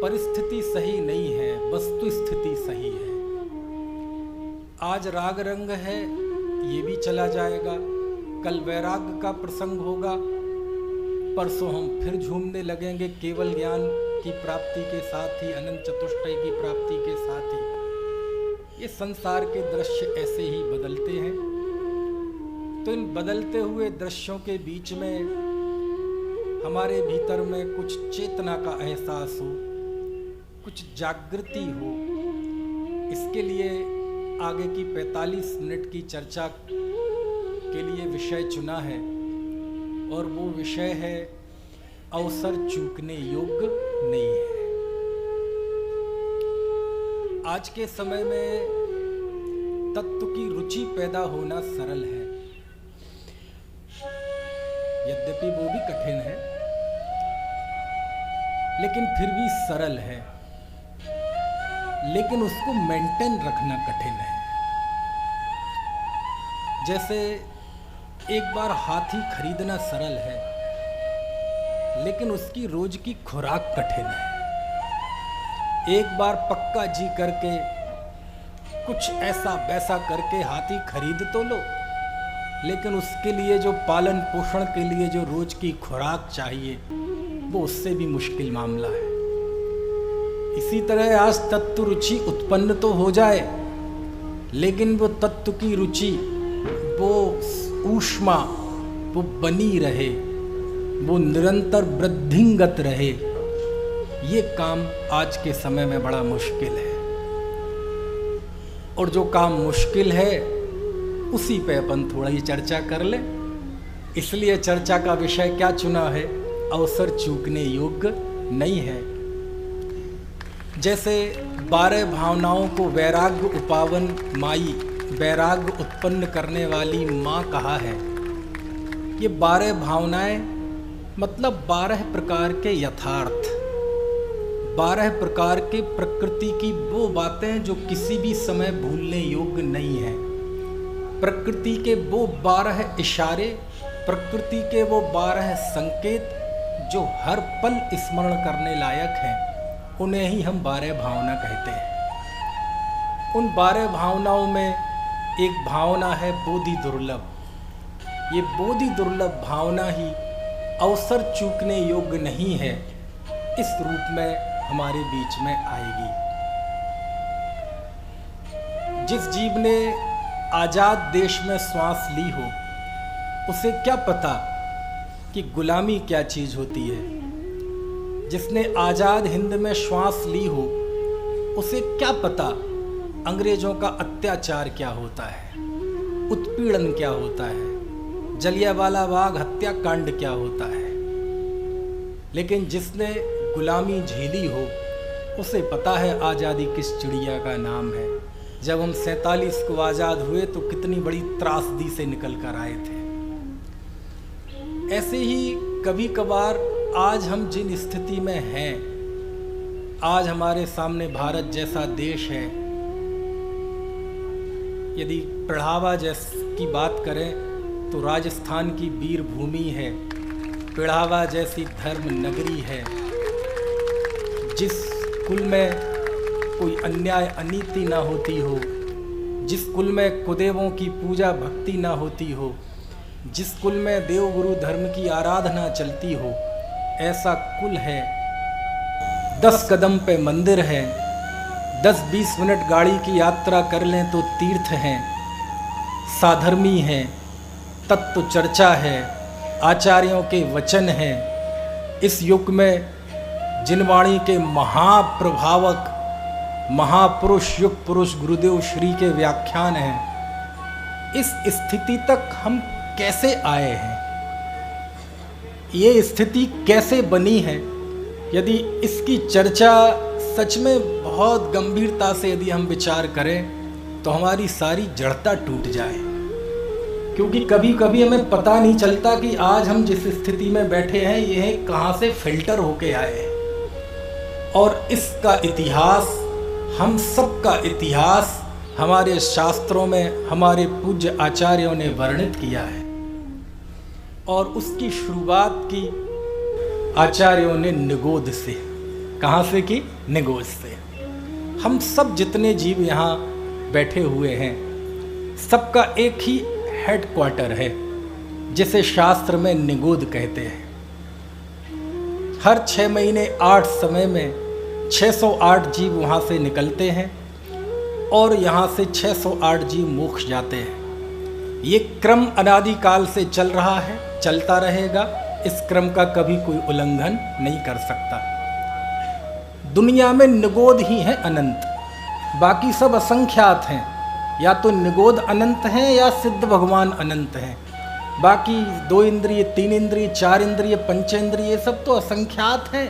परिस्थिति सही नहीं है, वस्तु स्थिति सही है। आज राग रंग है, ये भी चला जाएगा। कल वैराग्य का प्रसंग होगा, परसों हम फिर झूमने लगेंगे केवल ज्ञान की प्राप्ति के साथ ही, अनंत चतुष्टय की प्राप्ति के साथ ही। ये संसार के दृश्य ऐसे ही बदलते हैं। तो इन बदलते हुए दृश्यों के बीच में हमारे भीतर में कुछ चेतना का एहसास हो, कुछ जागृति हो। इसके लिए आगे की 45 मिनट की चर्चा के लिए विषय चुना है, और वो विषय है अवसर चूकने योग्य नहीं है। आज के समय में तत्व की रुचि पैदा होना सरल है, यद्यपि वो भी कठिन है, लेकिन फिर भी सरल है। लेकिन उसको मेंटेन रखना कठिन है। जैसे एक बार हाथी खरीदना सरल है, लेकिन उसकी रोज की खुराक कठिन है। एक बार पक्का जी करके कुछ ऐसा वैसा करके हाथी खरीद तो लो, लेकिन उसके लिए जो पालन पोषण के लिए जो रोज की खुराक चाहिए, वो उससे भी मुश्किल मामला है। इसी तरह आज तत्व रुचि उत्पन्न तो हो जाए, लेकिन वो तत्व की रुचि, वो ऊष्मा, वो बनी रहे, वो निरंतर वृद्धिंगत रहे, ये काम आज के समय में बड़ा मुश्किल है। और जो काम मुश्किल है, उसी पे अपन थोड़ा ही चर्चा कर ले। इसलिए चर्चा का विषय क्या चुना है? अवसर चूकने योग्य नहीं है। जैसे 12 भावनाओं को वैराग्य उपावन माई, वैराग्य उत्पन्न करने वाली माँ कहा है। ये 12 भावनाएं मतलब 12 प्रकार के यथार्थ, 12 प्रकार के प्रकृति की वो बातें जो किसी भी समय भूलने योग्य नहीं है। प्रकृति के वो 12 इशारे, प्रकृति के वो 12 संकेत जो हर पल स्मरण करने लायक हैं, उन्हें ही हम 12 भावना कहते हैं। उन 12 भावनाओं में एक भावना है बोधि दुर्लभ। ये बोधि दुर्लभ भावना ही अवसर चूकने योग्य नहीं है, इस रूप में हमारे बीच में आएगी। जिस जीव ने आजाद देश में श्वास ली हो, उसे क्या पता कि गुलामी क्या चीज होती है। जिसने आजाद हिंद में श्वास ली हो, उसे क्या पता अंग्रेजों का अत्याचार क्या होता है, उत्पीड़न क्या होता है, जलियांवाला बाग हत्याकांड क्या होता है। लेकिन जिसने गुलामी झेली हो, उसे पता है आज़ादी किस चिड़िया का नाम है। जब हम 47 को आज़ाद हुए तो कितनी बड़ी त्रासदी से निकल कर आए थे। ऐसे ही कभी कभार आज हम जिन स्थिति में हैं, आज हमारे सामने भारत जैसा देश है। यदि पिढ़ावा की बात करें तो राजस्थान की वीर भूमि है, पिढ़ावा जैसी धर्म नगरी है। जिस कुल में कोई अन्याय अनीति ना होती हो, जिस कुल में कुदेवों की पूजा भक्ति ना होती हो, जिस कुल में देव गुरु धर्म की आराधना चलती हो, ऐसा कुल है। 10 कदम पे मंदिर है, 10-20 मिनट गाड़ी की यात्रा कर लें तो तीर्थ हैं, साधर्मी हैं, तत्व चर्चा है, आचार्यों के वचन हैं। इस युग में जिनवाणी के महाप्रभावक महापुरुष युग पुरुष गुरुदेव श्री के व्याख्यान हैं। इस स्थिति तक हम कैसे आए हैं, ये स्थिति कैसे बनी है? यदि इसकी चर्चा सच में बहुत गंभीरता से यदि हम विचार करें तो हमारी सारी जड़ता टूट जाए। क्योंकि कभी कभी हमें पता नहीं चलता कि आज हम जिस स्थिति में बैठे हैं, यह कहाँ से फिल्टर होके आए हैं। और इसका इतिहास, हम सब का इतिहास हमारे शास्त्रों में हमारे पूज्य आचार्यों ने वर्णित किया है। और उसकी शुरुआत की आचार्यों ने निगोद से, कहाँ से कि निगोज से। हम सब जितने जीव यहाँ बैठे हुए हैं, सबका एक ही हेडक्वार्टर है, जिसे शास्त्र में निगोद कहते हैं। हर 6 महीने 8 समय में 608 जीव वहाँ से निकलते हैं और यहाँ से 608 जीव मोक्ष जाते हैं। ये क्रम अनादिकाल से चल रहा है, चलता रहेगा। इस क्रम का कभी कोई उल्लंघन नहीं कर सकता। दुनिया में निगोद ही है अनंत, बाकी सब असंख्यात हैं। या तो निगोद अनंत हैं या सिद्ध भगवान अनंत हैं। बाकी 2 इंद्रिय, 3 इंद्रिय, 4 इंद्रिय, पंचेंद्रिय, ये सब तो असंख्यात हैं।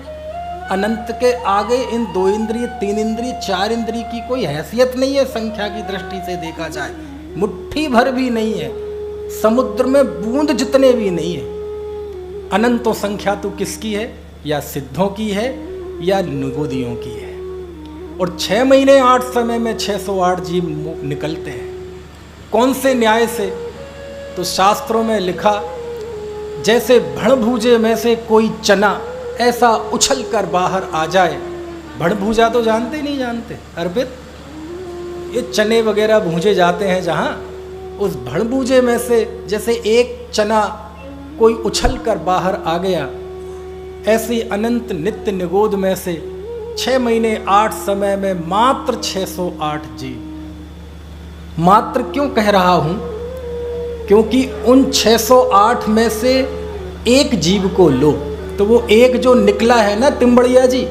अनंत के आगे इन 2 इंद्रिय, 3 इंद्रिय, 4 इंद्रिय की कोई हैसियत नहीं है। संख्या की दृष्टि से देखा जाए मुट्ठी भर भी नहीं है, समुद्र में बूंद जितने भी नहीं है। अनंतो संख्या तो किसकी है? या सिद्धों की है या निगोदियों की है। और 6 महीने 8 समय में 608 जीव निकलते हैं। कौन से न्याय से? तो शास्त्रों में लिखा, जैसे भणभूजे में से कोई चना ऐसा उछल कर बाहर आ जाए। भणभूजा तो जानते नहीं जानते अर्पित, ये चने वगैरह भूजे जाते हैं जहाँ, उस भणभूजे में से जैसे एक चना कोई उछल कर बाहर आ गया, ऐसी अनंत नित्य निगोद में से 6 महीने 8 समय में मात्र 608 जीव। मात्र क्यों कह रहा हूं? क्योंकि उन 608 में से एक जीव को लो तो वो एक जो निकला है ना तिम्बड़िया जी,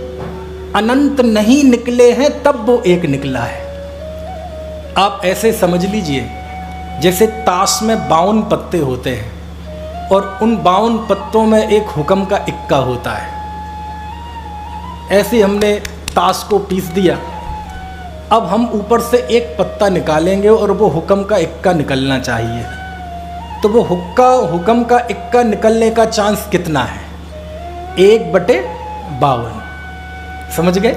अनंत नहीं निकले हैं तब वो एक निकला है। आप ऐसे समझ लीजिए जैसे ताश में 52 पत्ते होते हैं और उन 52 पत्तों में एक हुक्म का इक्का होता है। ऐसे हमने ताश को पीस दिया, अब हम ऊपर से एक पत्ता निकालेंगे और वो हुक्म का इक्का निकलना चाहिए। तो वो हुक्म का इक्का निकलने का चांस कितना है? 1/52। समझ गए?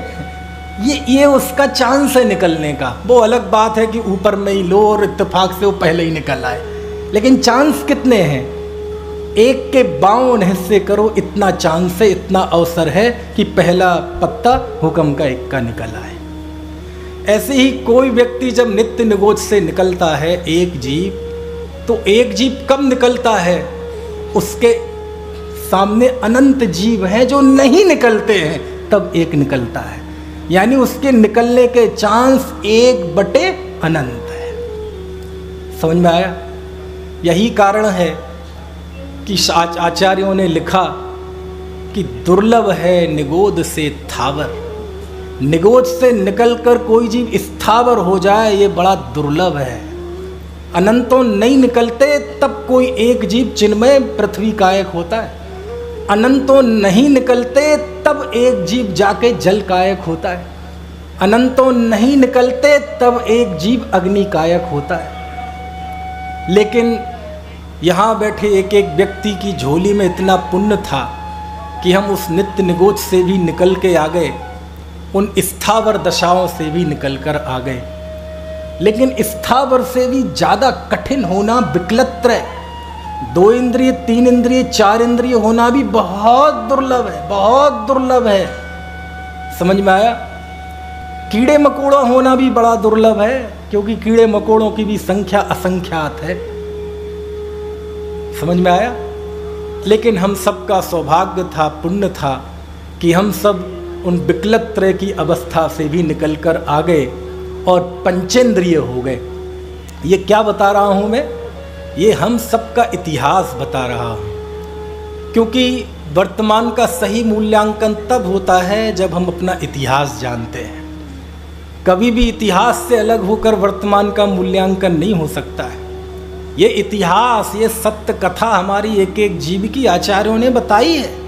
ये उसका चांस है निकलने का। वो अलग बात है कि ऊपर में ही लो और इत्तेफाक से वो पहले ही निकल आए, लेकिन चांस कितने हैं? 1 के 52 हिस्से करो, इतना चांस है, इतना अवसर है कि पहला पत्ता हुक्म का इक्का निकल आए। ऐसे ही कोई व्यक्ति जब नित्य निगोद से निकलता है एक जीव, तो एक जीव कब निकलता है? उसके सामने अनंत जीव हैं जो नहीं निकलते हैं, तब एक निकलता है। यानी उसके निकलने के चांस 1/अनंत है। समझ में आया? यही कारण है कि आचार्यों ने लिखा कि दुर्लभ है निगोद से थावर। निगोद से निकलकर कोई जीव स्थावर हो जाए, ये बड़ा दुर्लभ है। अनंतों नहीं निकलते तब कोई एक जीव चिन्मय पृथ्वी कायक होता है। अनंतों नहीं निकलते तब एक जीव जाके जल कायक होता है। अनंतों नहीं निकलते तब एक जीव अग्नि कायक होता है। लेकिन यहाँ बैठे एक एक व्यक्ति की झोली में इतना पुण्य था कि हम उस नित्य निगोद से भी निकल के आ गए, उन स्थावर दशाओं से भी निकल कर आ गए। लेकिन स्थावर से भी ज़्यादा कठिन होना विकलत्र, 2 इंद्रिय, 3 इंद्रिय, 4 इंद्रिय होना भी बहुत दुर्लभ है, बहुत दुर्लभ है। समझ में आया? कीड़े मकोड़ा होना भी बड़ा दुर्लभ है, क्योंकि कीड़े मकोड़ों की भी संख्या असंख्यात है। समझ में आया? लेकिन हम सबका सौभाग्य था, पुण्य था कि हम सब उन विकलत्रय की अवस्था से भी निकलकर आ गए और पंचेंद्रिय हो गए। ये क्या बता रहा हूँ मैं? ये हम सबका इतिहास बता रहा हूँ, क्योंकि वर्तमान का सही मूल्यांकन तब होता है जब हम अपना इतिहास जानते हैं। कभी भी इतिहास से अलग होकर वर्तमान का मूल्यांकन नहीं हो सकता है। ये इतिहास, ये सत्य कथा हमारी एक एक जीव की आचार्यों ने बताई है।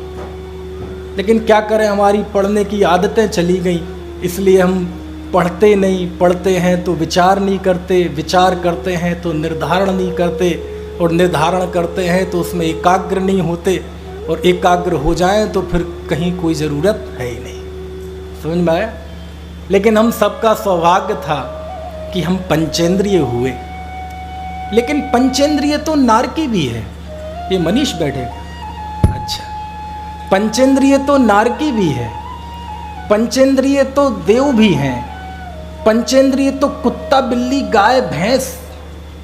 लेकिन क्या करें, हमारी पढ़ने की आदतें चली गई, इसलिए हम पढ़ते नहीं, पढ़ते हैं तो विचार नहीं करते, विचार करते हैं तो निर्धारण नहीं करते, और निर्धारण करते हैं तो उसमें एकाग्र नहीं होते, और एकाग्र हो जाएं तो फिर कहीं कोई ज़रूरत है ही नहीं। समझ में आया? लेकिन हम सबका सौभाग्य था कि हम पंचेंद्रिय हुए। लेकिन पंचेंद्रिय तो नारकी भी है। ये मनीष बैठे, अच्छा, पंचेंद्रिय तो नारकी भी है। पंचेंद्रिय तो देव भी हैं, पंचेंद्रिय तो कुत्ता बिल्ली गाय भैंस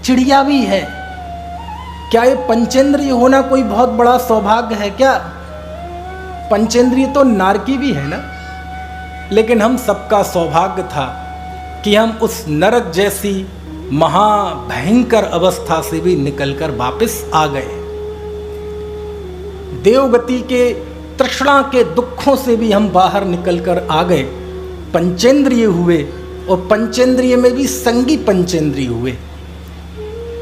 चिड़िया भी है। क्या ये पंचेंद्रिय होना कोई बहुत बड़ा सौभाग्य है क्या? पंचेंद्रिय तो नारकी भी है ना। लेकिन हम सबका सौभाग्य था कि हम उस नरक जैसी महाभयंकर अवस्था से भी निकलकर वापस आ गए। देवगति के तृष्णा के दुखों से भी हम बाहर निकलकर आ गए, पंचेंद्रिय हुए, और पंचेंद्रिय में भी संगी पंचेंद्रिय हुए।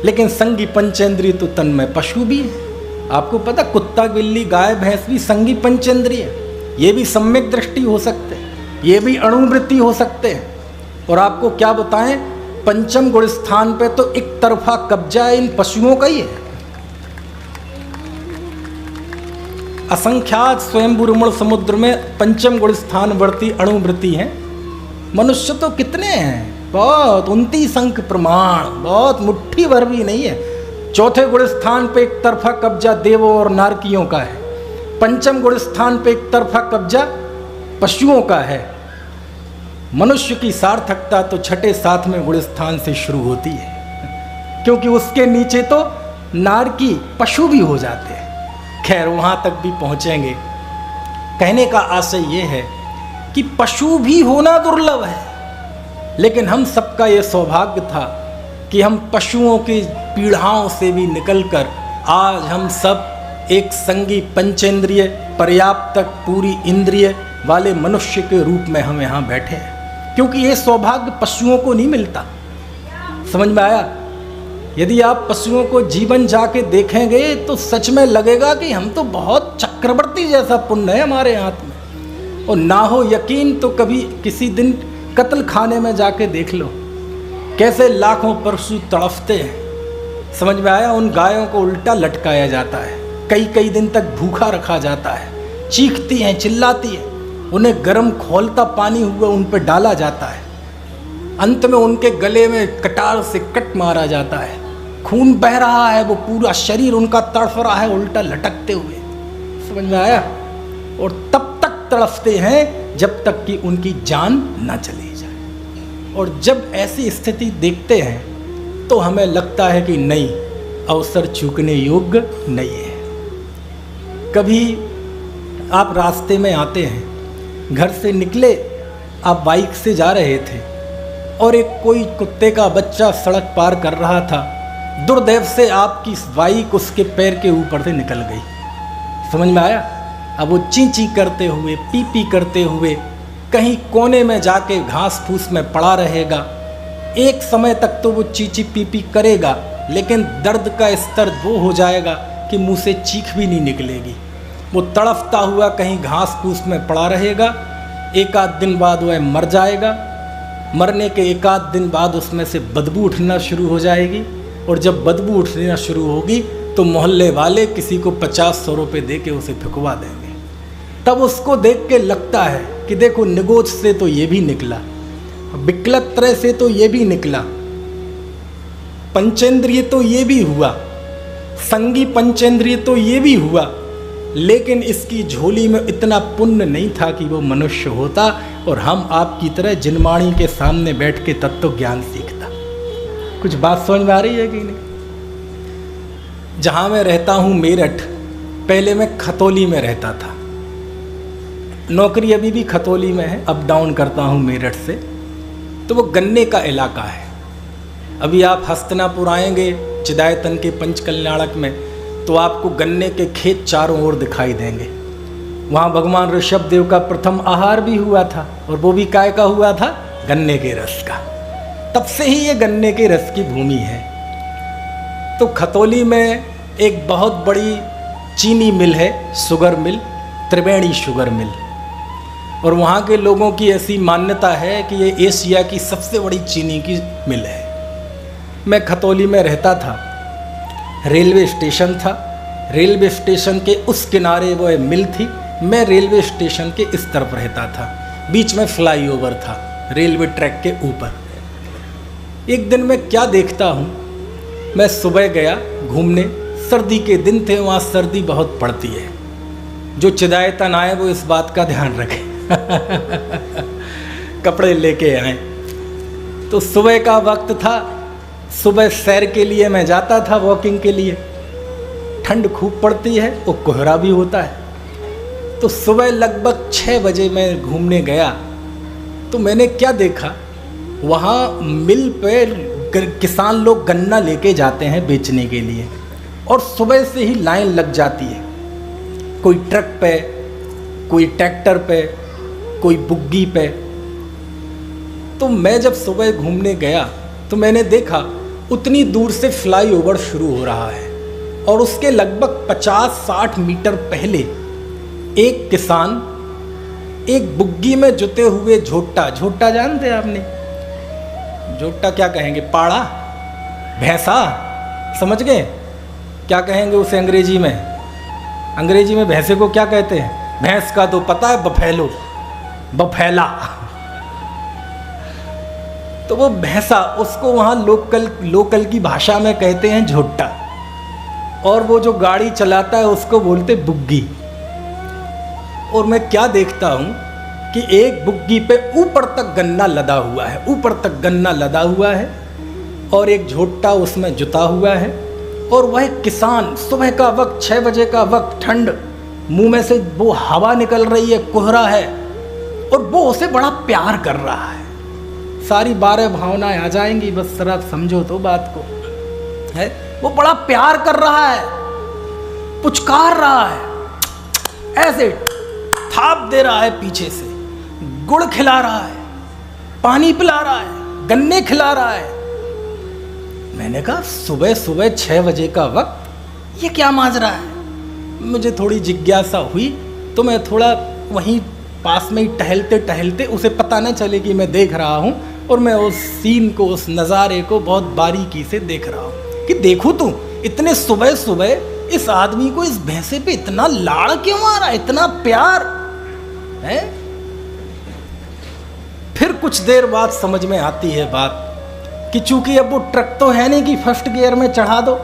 लेकिन संगी पंचेंद्रिय तो तन में पशु भी है। आपको पता, कुत्ता बिल्ली गाय भैंस भी संगी पंचेंद्रिय है। ये भी सम्यक दृष्टि हो सकते हैं, ये भी अणुवृत्ति हो सकते हैं। और आपको क्या बताएं, पंचम गुण स्थान पे तो एक तरफा कब्जा इन पशुओं का ही है। असंख्यात स्वयंभू समुद्र में पंचम गुण स्थान वर्ती अणुवृत्ति हैं। मनुष्य तो कितने हैं, बहुत 29 अंक प्रमाण, बहुत मुट्ठी भर भी नहीं है। चौथे गुण स्थान पे एक तरफा कब्जा देवों और नारकियों का है। पंचम गुण स्थान पे एक तरफा कब्जा पशुओं का है। मनुष्य की सार्थकता तो छठे सातवें गुण स्थान से शुरू होती है, क्योंकि उसके नीचे तो नारकी पशु भी हो जाते हैं। खैर, वहां तक भी पहुंचेंगे। कहने का आशय यह है कि पशु भी होना दुर्लभ है, लेकिन हम सबका यह सौभाग्य था कि हम पशुओं की पीड़ाओं से भी निकलकर आज हम सब एक संगी पंचेंद्रिय पर्याप्त पूरी इंद्रिय वाले मनुष्य के रूप में हम यहाँ बैठे हैं। क्योंकि ये सौभाग्य पशुओं को नहीं मिलता। समझ में आया? यदि आप पशुओं को जीवन जाके देखेंगे तो सच में लगेगा कि हम तो बहुत चक्रवर्ती जैसा पुण्य है हमारे हाथ में। और ना हो यकीन तो कभी किसी दिन कत्ल खाने में जाके देख लो, कैसे लाखों पशु तड़फते हैं। समझ में आया? उन गायों को उल्टा लटकाया जाता है, कई कई दिन तक भूखा रखा जाता है, चीखती हैं, चिल्लाती हैं, उन्हें गर्म खौलता पानी हुआ उन पर डाला जाता है, अंत में उनके गले में कटार से कट मारा जाता है, खून बह रहा है, वो पूरा शरीर उनका तड़फ रहा है उल्टा लटकते हुए। समझ में आया? और तब तक तड़फते हैं जब तक कि उनकी जान न चली जाए। और जब ऐसी स्थिति देखते हैं तो हमें लगता है कि नहीं, अवसर चूकने योग्य नहीं है। कभी आप रास्ते में आते हैं, घर से निकले, आप बाइक से जा रहे थे और एक कोई कुत्ते का बच्चा सड़क पार कर रहा था। दुर्दैव से आपकी बाइक उसके पैर के ऊपर से निकल गई। समझ में आया? अब वो ची ची करते हुए, पी पी करते हुए कहीं कोने में जाके घास फूस में पड़ा रहेगा। एक समय तक तो वो ची ची पी पी करेगा, लेकिन दर्द का स्तर वो हो जाएगा कि मुंह से चीख भी नहीं निकलेगी। वो तड़फता हुआ कहीं घास फूस में पड़ा रहेगा। एक आध दिन बाद वह मर जाएगा। मरने के एक आध दिन बाद उसमें से बदबू उठना शुरू हो जाएगी, और जब बदबू उठना शुरू होगी तो मोहल्ले वाले किसी को 50-100 रुपये दे के उसे फेंकवा देंगे। तब उसको देख के लगता है कि देखो, निगोज से तो ये भी निकला, विकलत्रय से तो ये भी निकला, पंचेंद्रिय तो ये भी हुआ, संगी पंचेंद्रिय तो ये भी हुआ, लेकिन इसकी झोली में इतना पुण्य नहीं था कि वो मनुष्य होता और हम आपकी तरह जिनवाणी के सामने बैठ के तत्व ज्ञान सीखता। कुछ बात समझ में आ रही है कि नहीं? जहाँ मैं रहता हूँ मेरठ, पहले मैं खतौली में रहता था। नौकरी अभी भी खतौली में है, अप डाउन करता हूँ मेरठ से। तो वो गन्ने का इलाका है। अभी आप हस्तिनापुर आएंगे चिदायतन के पंचकल्याणक में तो आपको गन्ने के खेत चारों ओर दिखाई देंगे। वहाँ भगवान ऋषभ देव का प्रथम आहार भी हुआ था, और वो भी काय का हुआ था? गन्ने के रस का। तब से ही ये गन्ने के रस की भूमि है। तो खतौली में एक बहुत बड़ी चीनी मिल है, शुगर मिल, त्रिवेणी शुगर मिल। और वहाँ के लोगों की ऐसी मान्यता है कि ये एशिया की सबसे बड़ी चीनी की मिल है। मैं खतौली में रहता था, रेलवे स्टेशन था, रेलवे स्टेशन के उस किनारे वो मिल थी, मैं रेलवे स्टेशन के इस तरफ रहता था, बीच में फ्लाईओवर था रेलवे ट्रैक के ऊपर। एक दिन मैं क्या देखता हूँ, मैं सुबह गया घूमने, सर्दी के दिन थे, वहाँ सर्दी बहुत पड़ती है। जो चिदायतन आए वो इस बात का ध्यान रखें। कपड़े लेके आए। तो सुबह का वक्त था, सुबह सैर के लिए मैं जाता था, वॉकिंग के लिए। ठंड खूब पड़ती है और कोहरा भी होता है। तो सुबह लगभग 6 बजे मैं घूमने गया तो मैंने क्या देखा, वहाँ मिल पे किसान लोग गन्ना लेके जाते हैं बेचने के लिए, और सुबह से ही लाइन लग जाती है। कोई ट्रक पे, कोई ट्रैक्टर पे, कोई बुग्गी पे। तो मैं जब सुबह घूमने गया तो मैंने देखा उतनी दूर से फ्लाईओवर शुरू हो रहा है, और उसके लगभग 50-60 मीटर पहले एक किसान एक बुग्गी में जुते हुए झोटा, झोटा जानते हैं आपने? झोटा क्या कहेंगे, पाड़ा, भैंसा, समझ गए क्या कहेंगे उसे अंग्रेजी में? अंग्रेजी में भैंसे को क्या कहते हैं? भैंस का तो पता है, बफेलो, बफेला। तो वो भैंसा, उसको वहाँ लोकल की भाषा में कहते हैं झोटा, और वो जो गाड़ी चलाता है उसको बोलते बुग्गी। और मैं क्या देखता हूँ कि एक बुग्गी पे ऊपर तक गन्ना लदा हुआ है, ऊपर तक गन्ना लदा हुआ है, और एक झोटा उसमें जुता हुआ है। और वह किसान, सुबह का वक्त, 6 बजे का वक्त, ठंड, मुंह में से वो हवा निकल रही है, कोहरा है, और वो उसे बड़ा प्यार कर रहा है। सारी 12 भावनाएं आ जाएंगी, बस जरा समझो तो बात को, है वो बड़ा प्यार कर रहा है, पुचकार रहा है, ऐसे थाप दे रहा है पीछे से, गुड़ खिला रहा है, पानी पिला रहा है, गन्ने खिला रहा है। मैंने कहा सुबह सुबह 6 बजे का वक्त ये क्या माजरा है? मुझे थोड़ी जिज्ञासा हुई तो मैं थोड़ा वहीं पास में ही टहलते टहलते, उसे पता न चले कि मैं देख रहा हूँ, और मैं उस सीन को, उस नज़ारे को बहुत बारीकी से देख रहा हूँ कि देखूँ तू इतने सुबह सुबह इस आदमी को, इस भैंसे पे इतना लाड़ क्यों आ रहा है, इतना प्यार है। फिर कुछ देर बाद समझ में आती है बात कि चूंकि अब वो ट्रक तो है नहीं कि फर्स्ट गियर में चढ़ा दो,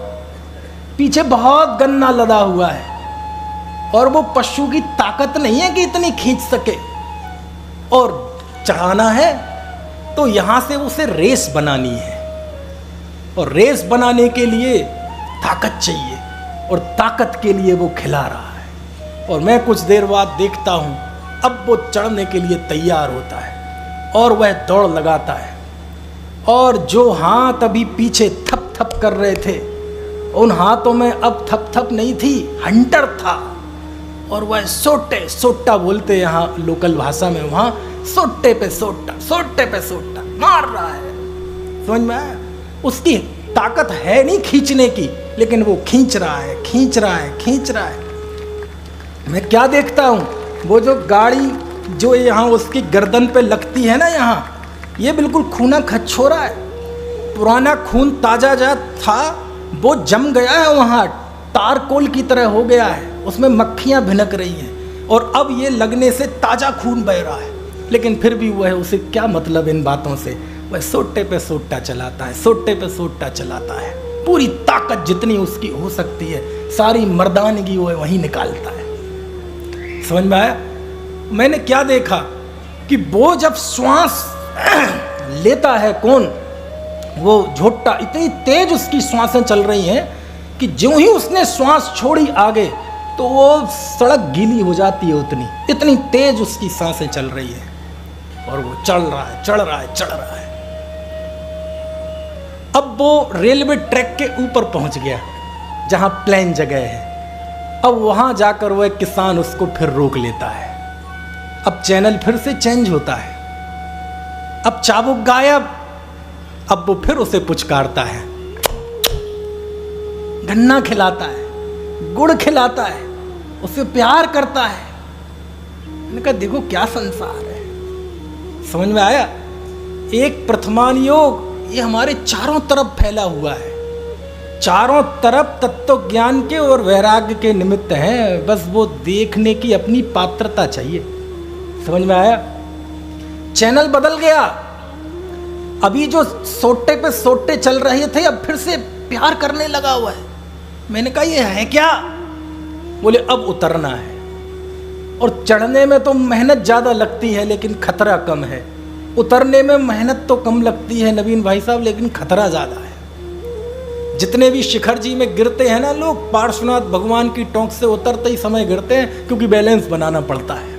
पीछे बहुत गन्ना लदा हुआ है, और वो पशु की ताकत नहीं है कि इतनी खींच सके, और चढ़ाना है तो यहां से उसे रेस बनानी है, और रेस बनाने के लिए ताकत चाहिए, और ताकत के लिए वो खिला रहा है। और मैं कुछ देर बाद देखता हूं अब वो चढ़ने के लिए तैयार होता है, और वह दौड़ लगाता है, और जो हाथ अभी पीछे थप थप कर रहे थे, उन हाथों में अब थप थप नहीं थी, हंटर था, और वह सोटे, सोटा बोलते यहाँ लोकल भाषा में, वहाँ सोटे पे सोटा, सोटे पे सोटा मार रहा है। समझ में आया? उसकी ताकत है नहीं खींचने की, लेकिन वो खींच रहा है, खींच रहा है, खींच रहा है। मैं क्या देखता हूँ, वो जो गाड़ी जो यहाँ उसकी गर्दन पे लगती है ना, यहाँ ये बिल्कुल खूना खच्चोरा है, पुराना खून ताजा जा था वो जम गया है, वहाँ तारकोल की तरह हो गया है, उसमें मक्खियाँ भिनक रही हैं, और अब ये लगने से ताज़ा खून बह रहा है। लेकिन फिर भी वह, उसे क्या मतलब इन बातों से, वह सोटे पे सोटा चलाता है, सोटे पे सोटा चलाता है, पूरी ताकत जितनी उसकी हो सकती है, सारी मर्दानगी वो वहीं निकालता है। समझ में आया? मैंने क्या देखा कि वो जब श्वास लेता है, कौन, वो झोटा, इतनी तेज उसकी श्वासें चल रही हैं कि ज्यों ही उसने श्वास छोड़ी आगे तो वो सड़क गीली हो जाती है, उतनी, इतनी तेज उसकी सांसें चल रही है, और वो चढ़ रहा है, चढ़ रहा है, चढ़ रहा है। अब वो रेलवे ट्रैक के ऊपर पहुंच गया जहां प्लेन जगह है। अब वहां जाकर वो एक किसान उसको फिर रोक लेता है। अब चैनल फिर से चेंज होता है, अब चाबुक गायब, अब वो फिर उसे पुचकारता है, गन्ना खिलाता है, गुड़ खिलाता है, उसे प्यार करता है। मैंने कहा देखो क्या संसार है। समझ में आया? एक प्रथमान योग ये हमारे चारों तरफ फैला हुआ है, चारों तरफ तत्व ज्ञान के और वैराग्य के निमित्त हैं, बस वो देखने की अपनी पात्रता चाहिए। समझ में आया? चैनल बदल गया, अभी जो सोटे पे सोटे चल रहे थे अब फिर से प्यार करने लगा हुआ है। मैंने कहा ये है क्या? बोले अब उतरना है, और चढ़ने में तो मेहनत ज़्यादा लगती है लेकिन खतरा कम है, उतरने में मेहनत तो कम लगती है नवीन भाई साहब लेकिन खतरा ज़्यादा है। जितने भी शिखर जी में गिरते हैं ना लोग, पार्श्वनाथ भगवान की टोंक से उतरते ही समय गिरते हैं क्योंकि बैलेंस बनाना पड़ता है।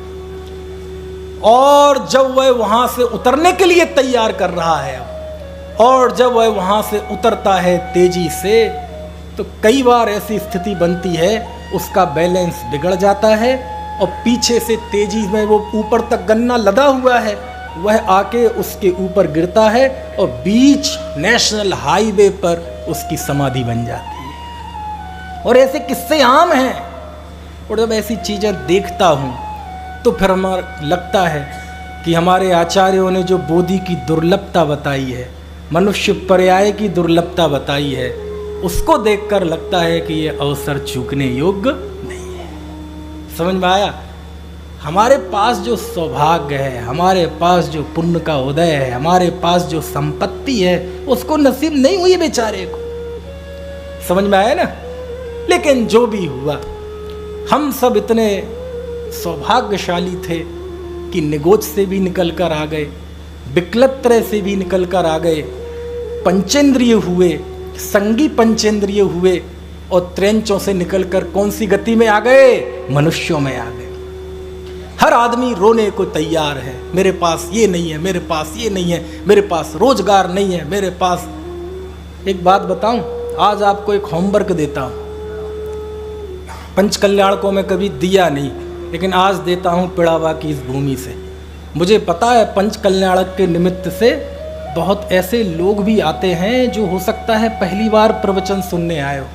और जब वह वहां से उतरने के लिए तैयार कर रहा है और जब वह वहां से उतरता है तेजी से, तो कई बार ऐसी स्थिति बनती है उसका बैलेंस बिगड़ जाता है और पीछे से तेजी में वो ऊपर तक गन्ना लदा हुआ है वह आके उसके ऊपर गिरता है और बीच नेशनल हाईवे पर उसकी समाधि बन जाती है। और ऐसे किस्से आम हैं। और जब ऐसी चीज़ें देखता हूँ तो फिर हमारा लगता है कि हमारे आचार्यों ने जो बोधि की दुर्लभता बताई है, मनुष्य पर्याय की दुर्लभता बताई है, उसको देखकर लगता है कि ये अवसर चूकने योग्य नहीं है। समझ में आया? हमारे पास जो सौभाग्य है, हमारे पास जो पुण्य का उदय है, हमारे पास जो संपत्ति है, उसको नसीब नहीं हुई बेचारे को। समझ में आया ना? लेकिन जो भी हुआ, हम सब इतने सौभाग्यशाली थे कि निगोज से भी निकल कर आ गए, विकलत्रय से भी निकल कर आ गए, पंचेंद्रिय हुए, संगी पंचेंद्रिय हुए और त्रेंचों से निकलकर कौन सी गति में आ गए? मनुष्यों में आ गए। हर आदमी रोने को तैयार है, मेरे पास ये नहीं है, मेरे पास ये नहीं है, मेरे पास रोजगार नहीं है, मेरे पास। एक बात बताऊं, आज आपको एक होमवर्क देता हूं। पंच कल्याण को मैं कभी दिया नहीं, लेकिन आज देता हूं पिड़ावा की इस भूमि से। मुझे पता है पंच कल्याणक के निमित्त से बहुत ऐसे लोग भी आते हैं जो हो सकता है पहली बार प्रवचन सुनने आए हो,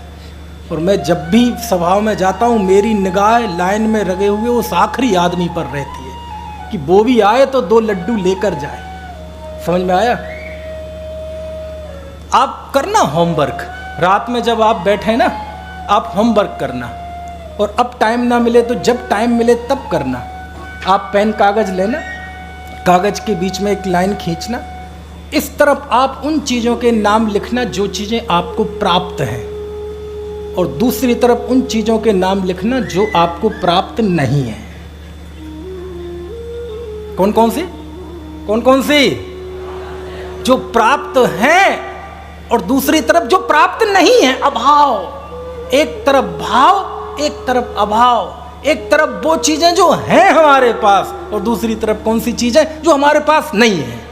और मैं जब भी सभाओं में जाता हूँ मेरी निगाह लाइन में लगे हुए उस आखिरी आदमी पर रहती है कि वो भी आए तो 2 लड्डू लेकर जाए। समझ में आया? आप करना होमवर्क, रात में जब आप बैठे ना आप होमवर्क करना, और अब टाइम ना मिले तो जब टाइम मिले तब करना। आप पेन कागज लेना, कागज के बीच में एक लाइन खींचना, इस तरफ आप उन चीज़ों के नाम लिखना जो चीज़ें आपको प्राप्त हैं, और दूसरी तरफ उन चीज़ों के नाम लिखना जो आपको प्राप्त नहीं है। कौन कौन सी? कौन कौन सी? जो प्राप्त हैं, और दूसरी तरफ जो प्राप्त नहीं है, अभाव। एक तरफ भाव, एक तरफ अभाव। एक तरफ वो चीजें जो हैं हमारे पास, और दूसरी तरफ कौन सी चीजें जो हमारे पास नहीं है।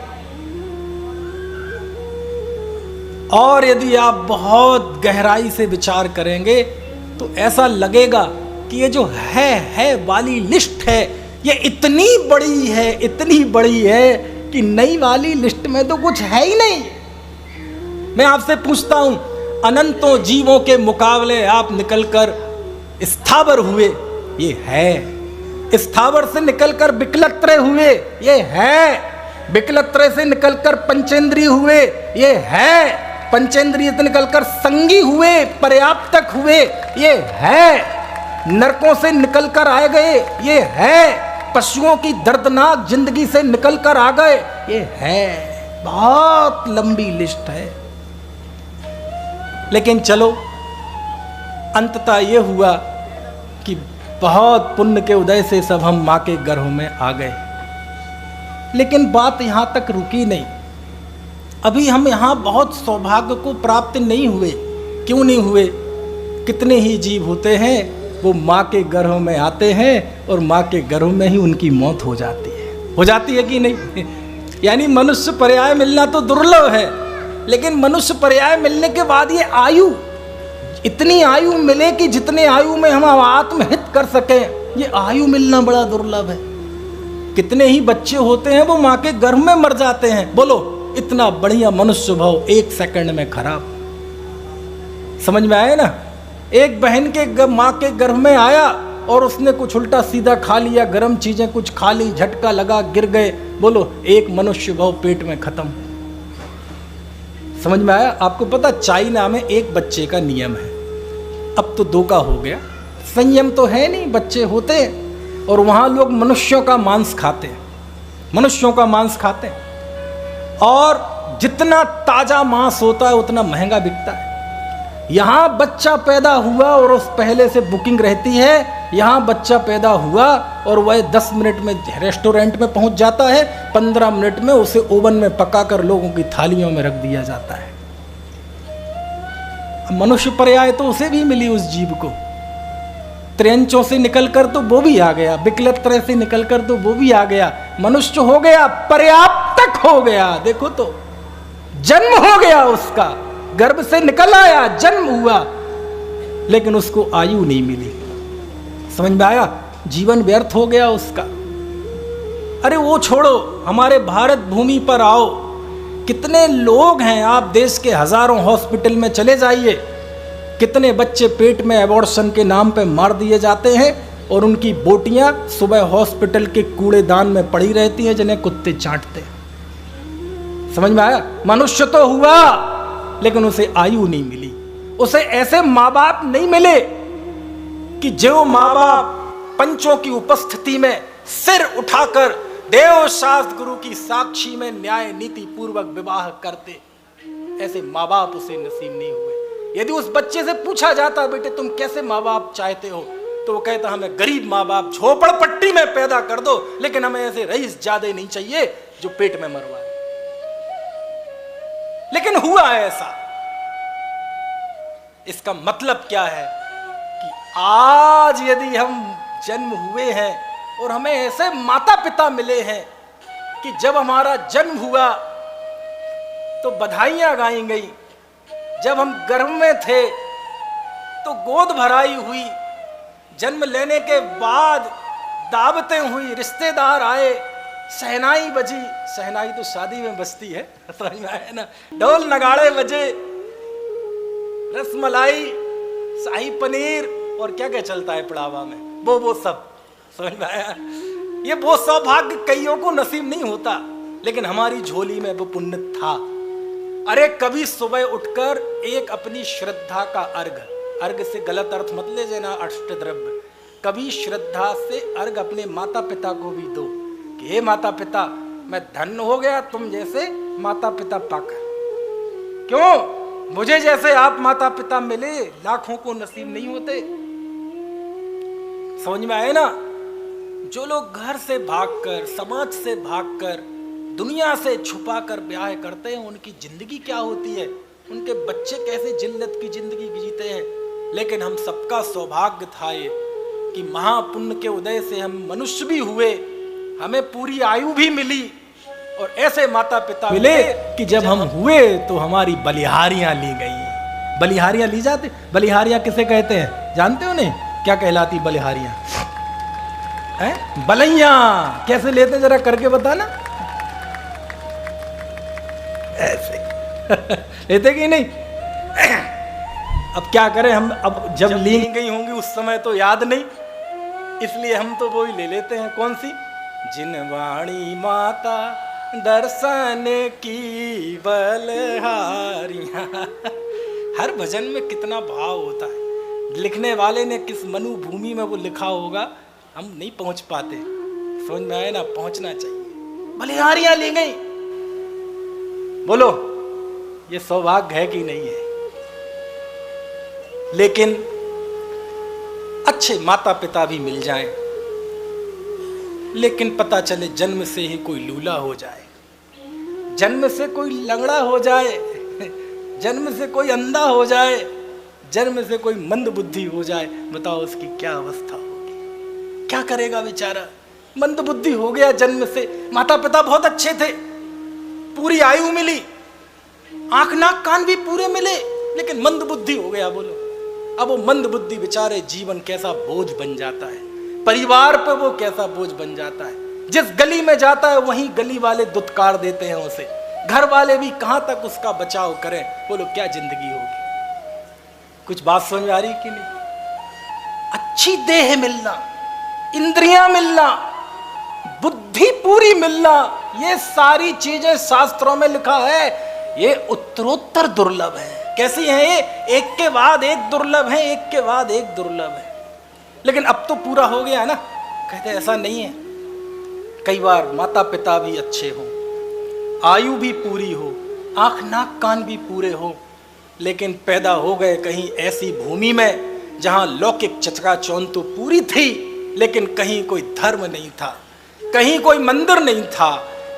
और यदि आप बहुत गहराई से विचार करेंगे तो ऐसा लगेगा कि ये जो है वाली लिस्ट है, ये इतनी बड़ी है, इतनी बड़ी है कि नई वाली लिस्ट में तो कुछ है ही नहीं। मैं आपसे पूछता हूं, अनंतों जीवों के मुकाबले आप निकलकर स्थावर हुए, ये है। स्थावर से निकलकर विकलत्रय हुए, ये है। विकलत्रय से निकलकर पंचेंद्रिय हुए, ये है। पंचेंद्रिय से निकलकर संगी हुए, पर्याप्तक हुए, ये है। नरकों से निकलकर आ गए, ये है। पशुओं की दर्दनाक जिंदगी से निकलकर आ गए, ये है। बहुत लंबी लिस्ट है। लेकिन चलो, अंततः ये हुआ कि बहुत पुण्य के उदय से सब हम माँ के गर्भ में आ गए। लेकिन बात यहाँ तक रुकी नहीं। अभी हम यहाँ बहुत सौभाग्य को प्राप्त नहीं हुए। क्यों नहीं हुए? कितने ही जीव होते हैं वो माँ के गर्भ में आते हैं और माँ के गर्भ में ही उनकी मौत हो जाती है कि नहीं? यानी मनुष्य पर्याय मिलना तो दुर्लभ है, लेकिन मनुष्य पर्याय मिलने के बाद ये आयु, इतनी आयु मिले कि जितने आयु में हम आत्महित कर सकें, ये आयु मिलना बड़ा दुर्लभ है। कितने ही बच्चे होते हैं वो माँ के गर्भ में मर जाते हैं। बोलो, इतना बढ़िया मनुष्य भाव 1 सेकंड में खराब। समझ में आया ना? एक बहन के माँ के गर्भ में आया और उसने कुछ उल्टा सीधा खा लिया, गर्म चीजें कुछ खा ली, झटका लगा, गिर गए। बोलो, एक मनुष्य भाव पेट में खत्म। समझ में आया? आपको पता चाइना में 1 बच्चे का नियम है, अब तो 2 का हो गया। संयम तो है नहीं, बच्चे होते हैं और वहां लोग मनुष्यों का मांस खाते हैं, मनुष्यों का मांस खाते हैं। और जितना ताजा मांस होता है उतना महंगा बिकता है। यहाँ बच्चा पैदा हुआ और उस पहले से बुकिंग रहती है। यहाँ बच्चा पैदा हुआ और वह 10 मिनट में रेस्टोरेंट में पहुंच जाता है, 15 मिनट में उसे ओवन में पकाकर लोगों की थालियों में रख दिया जाता है। मनुष्य पर्याय तो उसे भी मिली, उस जीव को। त्रेंचों से निकलकर तो वो भी आ गया, विकलत्र से निकलकर तो वो भी आ गया, मनुष्य हो गया, पर्याप्तक हो गया। देखो तो जन्म हो गया, उसका गर्भ से निकल आया, जन्म हुआ, लेकिन उसको आयु नहीं मिली। समझ में आया? जीवन व्यर्थ हो गया उसका। अरे वो छोड़ो, हमारे भारत भूमि पर आओ, कितने लोग हैं, आप देश के हजारों हॉस्पिटल में चले जाइए, कितने बच्चे पेट में एबॉर्शन के नाम पे मार दिए जाते हैं और उनकी बोटियां सुबह हॉस्पिटल के कूड़ेदान में पड़ी रहती हैं जिन्हें कुत्ते चाटते हैं। समझ में आया? मनुष्य तो हुआ लेकिन उसे आयु नहीं मिली, उसे ऐसे माँ बाप नहीं मिले कि जो माँ बाप पंचों की उपस्थिति में सिर उठाकर देव शास्त्र गुरु की साक्षी में न्याय नीति पूर्वक विवाह करते, ऐसे माँ बाप उसे नसीब नहीं हुए। यदि उस बच्चे से पूछा जाता, बेटे तुम कैसे माँ बाप चाहते हो, तो वो कहता हमें गरीब माँ बाप झोपड़पट्टी में पैदा कर दो, लेकिन हमें ऐसे रईस ज्यादा नहीं चाहिए जो पेट में मरवाए। लेकिन हुआ ऐसा। इसका मतलब क्या है कि आज यदि हम जन्म हुए हैं और हमें ऐसे माता पिता मिले हैं कि जब हमारा जन्म हुआ तो बधाइयां गाई गई, जब हम गर्भ में थे तो गोद भराई हुई, जन्म लेने के बाद दावतें हुई, रिश्तेदार आए, शहनाई बजी। शहनाई तो शादी में बजती है, समझ में आया ना? ढोल नगाड़े बजे, रसमलाई, शाही पनीर और क्या क्या चलता है पिड़ावा में, वो सब। समझ में आया? ये वो सौभाग्य कईयों को नसीब नहीं होता, लेकिन हमारी झोली में वो पुण्य था। अरे कभी सुबह उठकर एक अपनी श्रद्धा का अर्घ से गलत अर्थ मत ले लेना, अष्टद्रव्य, कभी श्रद्धा से अर्घ अपने माता पिता को भी दो कि हे माता पिता, मैं धन्य हो गया तुम जैसे माता पिता पाकर। क्यों? मुझे जैसे आप माता पिता मिले लाखों को नसीब नहीं होते। समझ में आए ना? जो लोग घर से भागकर, समाज से भागकर, दुनिया से छुपाकर ब्याह करते हैं, उनकी जिंदगी क्या होती है, उनके बच्चे कैसे जिल्लत की जिंदगी जीते हैं। लेकिन हम सबका सौभाग्य था ये कि महापुण्य के उदय से हम मनुष्य भी हुए, हमें पूरी आयु भी मिली और ऐसे माता पिता मिले कि जब हम हुए तो हमारी बलिहारियां ली गई। बलिहारियां ली जाती। बलिहारियां किसे कहते हैं जानते हो? नहीं, क्या कहलाती बलिहारियां? हैं? बलैया। कैसे लेते जरा करके बताना। ऐसे लेते कि नहीं? अब क्या करें हम, अब जब ली गई होंगी उस समय तो याद नहीं, इसलिए हम तो वो ही ले लेते हैं। कौन सी? जिनवाणी माता दर्शन की बलहारियां। हर भजन में कितना भाव होता है। लिखने वाले ने किस मनु भूमि में वो लिखा होगा, हम नहीं पहुंच पाते। समझ में आए ना? पहुंचना चाहिए। बलिहारियां ली गई। बोलो ये सौभाग्य है कि नहीं है? लेकिन अच्छे माता पिता भी मिल जाएं, लेकिन पता चले जन्म से ही कोई लूला हो जाए, जन्म से कोई लंगड़ा हो जाए, जन्म से कोई अंधा हो जाए, जन्म से कोई मंद बुद्धि हो जाए, बताओ उसकी क्या अवस्था होगी? क्या करेगा बेचारा? मंद बुद्धि हो गया जन्म से। माता पिता बहुत अच्छे थे, पूरी आयु मिली, आंख नाक कान भी पूरे मिले, लेकिन मंद बुद्धि हो गया। बोलो अब वो मंद बुद्धि बेचारे जीवन कैसा बोझ बन जाता है, परिवार पे वो कैसा बोझ बन जाता है। जिस गली में जाता है वहीं गली वाले दुत्कार देते हैं उसे, घर वाले भी कहां तक उसका बचाव करें। बोलो क्या जिंदगी होगी? कुछ बात समझ में आ रही कि नहीं? अच्छी देह मिलना, इंद्रियां मिलना, बुद्धि पूरी मिलना, ये सारी चीजें शास्त्रों में लिखा है, ये उत्तरोत्तर दुर्लभ है। कैसी है ये? एक के बाद एक दुर्लभ है, एक के बाद एक दुर्लभ है। लेकिन अब तो पूरा हो गया है ना। कहते ऐसा नहीं है। कई बार माता पिता भी अच्छे हों, आयु भी पूरी हो, आंख नाक कान भी पूरे हो, लेकिन पैदा हो गए कहीं ऐसी भूमि में जहां लौकिक चकाचौंध तो पूरी थी, लेकिन कहीं कोई धर्म नहीं था, कहीं कोई मंदिर नहीं था,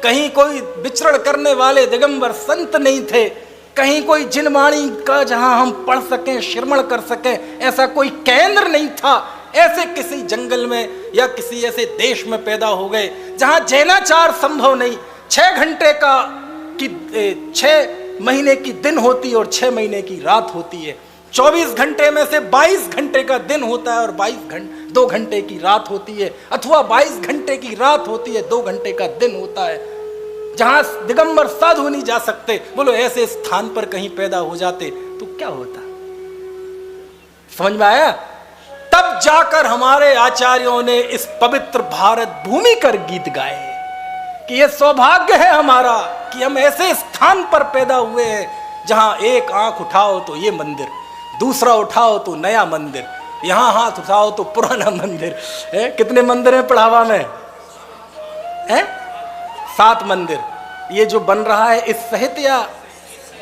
कहीं कोई विचरण करने वाले दिगंबर संत नहीं थे, कहीं कोई जिनवाणी का जहां हम पढ़ सकें, श्रवण कर सकें, ऐसा कोई केंद्र नहीं था। ऐसे किसी जंगल में या किसी ऐसे देश में पैदा हो गए जहां जैनाचार संभव नहीं। 6 घंटे का कि 6 महीने की दिन होती है और 6 महीने की रात होती है। 24 घंटे में से 22 घंटे का दिन होता है और 2 घंटे की रात होती है, अथवा 22 घंटे की रात होती है, 2 घंटे का दिन होता है, जहां दिगंबर साधु नहीं जा सकते। बोलो ऐसे स्थान पर कहीं पैदा हो जाते तो क्या होता? समझ में आया? तब जाकर हमारे आचार्यों ने इस पवित्र भारत भूमि कर गीत गाए कि यह सौभाग्य है हमारा कि हम ऐसे स्थान पर पैदा हुए हैं जहां एक आंख उठाओ तो ये मंदिर, दूसरा उठाओ तो नया मंदिर, यहां हाथ उठाओ तो पुराना मंदिर है। कितने मंदिर हैं पढ़ावा में? हैं 7 मंदिर। ये जो बन रहा है इस सहित या